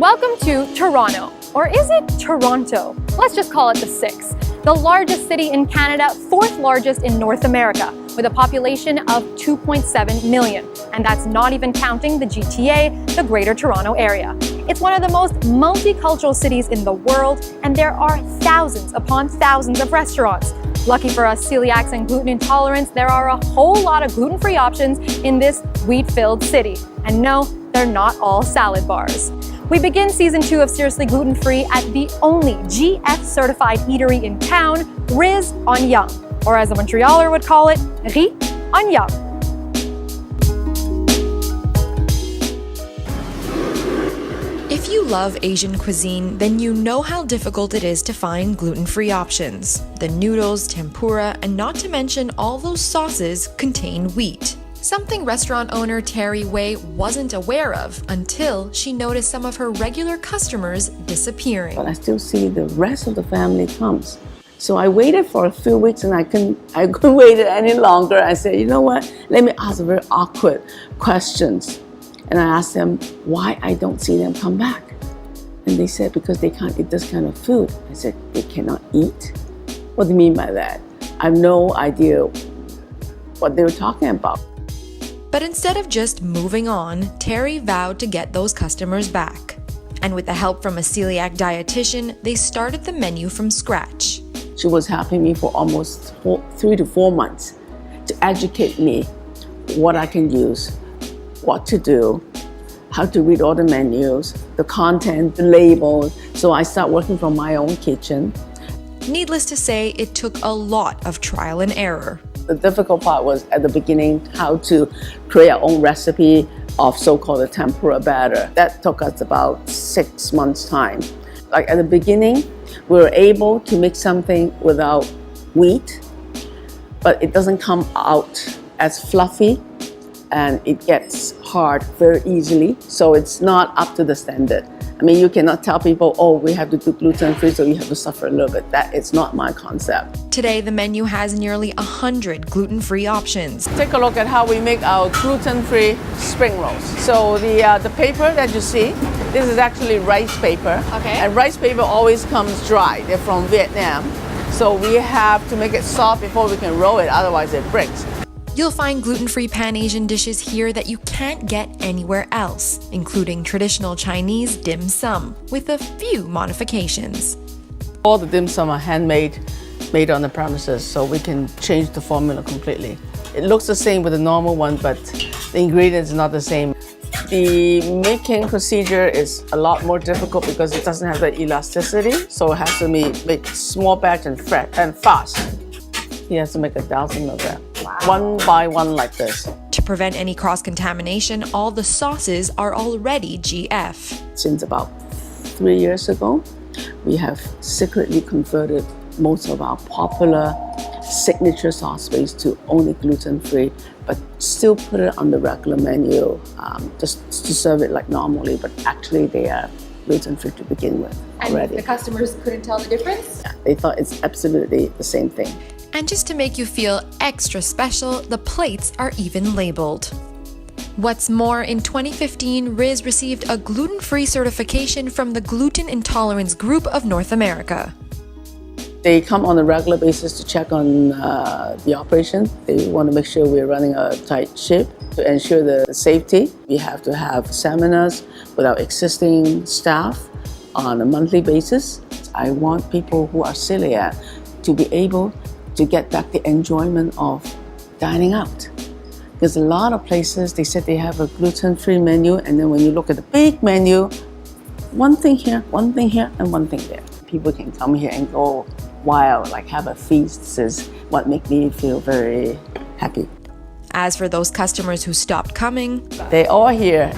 Welcome to Toronto, or is it Toronto? Let's just call it the 6th. The largest city in Canada, 4th largest in North America, with a population of 2.7 million. And that's not even counting the GTA, the Greater Toronto Area. It's one of the most multicultural cities in the world, and there are thousands upon thousands of restaurants. Lucky for us celiacs and gluten intolerants, there are a whole lot of gluten-free options in this wheat-filled city. And no, they're not all salad bars. We begin season 2 of Seriously Gluten-Free at the only GF-certified eatery in town, Riz on Yonge, or as a Montrealer would call it, Riz on Yonge. If you love Asian cuisine, then you know how difficult it is to find gluten-free options. The noodles, tempura, and not to mention all those sauces contain wheat. Something restaurant owner Terry Wei wasn't aware of until she noticed some of her regular customers disappearing. But I still see the rest of the family comes. So I waited for a few weeks and I couldn't wait any longer. I said, you know what, let me ask very awkward questions. And I asked them why I don't see them come back. And they said because they can't eat this kind of food. I said, they cannot eat? What do you mean by that? I have no idea what they were talking about. But instead of just moving on, Terry vowed to get those customers back. And with the help from a celiac dietitian, they started the menu from scratch. She was helping me for almost 3 to 4 months to educate me what I can use, what to do, how to read all the menus, the content, the labels. So I started working from my own kitchen. Needless to say, it took a lot of trial and error. The difficult part was at the beginning how to create our own recipe of so-called tempura batter. That took us about 6 months' time. Like at the beginning, we were able to make something without wheat, but it doesn't come out as fluffy and it gets hard very easily. So it's not up to the standard. I mean, you cannot tell people, oh, we have to do gluten-free, so you have to suffer a little bit. That is not my concept. Today, the menu has nearly 100 gluten-free options. Take a look at how we make our gluten-free spring rolls. So the paper that you see, this is actually rice paper. Okay. And rice paper always comes dry. They're from Vietnam. So we have to make it soft before we can roll it, otherwise it breaks. You'll find gluten-free Pan-Asian dishes here that you can't get anywhere else, including traditional Chinese dim sum, with a few modifications. All the dim sum are handmade, made on the premises, so we can change the formula completely. It looks the same with the normal one, but the ingredients are not the same. The making procedure is a lot more difficult because it doesn't have the elasticity, so it has to be made small batch and fresh and fast. He has to make 1,000 of them. Wow. One by one like this. To prevent any cross-contamination, all the sauces are already GF. Since about 3 years ago, we have secretly converted most of our popular signature sauce base to only gluten-free, but still put it on the regular menu just to serve it like normally, but actually they are gluten-free to begin with already. And the customers couldn't tell the difference? Yeah, they thought it's absolutely the same thing. And just to make you feel extra special, the plates are even labeled. What's more, in 2015, Riz received a gluten-free certification from the Gluten Intolerance Group of North America. They come on a regular basis to check on the operation. They want to make sure we're running a tight ship. To ensure the safety, we have to have seminars with our existing staff on a monthly basis. I want people who are celiac to be able to get back the enjoyment of dining out. There's a lot of places, they said they have a gluten-free menu, and then when you look at the big menu, one thing here, and one thing there. People can come here and go wild, like have a feast. This is what makes me feel very happy. As for those customers who stopped coming, They're all here.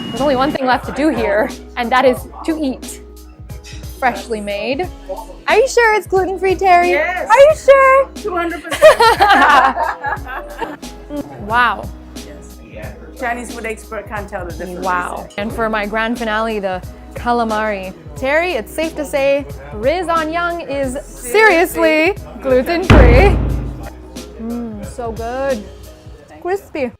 There's only one thing left to do here, and that is to eat. Freshly made. Are you sure it's gluten-free, Terry? Yes. Are you sure? 200%. Wow. Chinese food expert can't tell the difference. Wow. And for my grand finale, the calamari. Terry, it's safe to say Riz on Yonge is seriously gluten-free. So good. Crispy.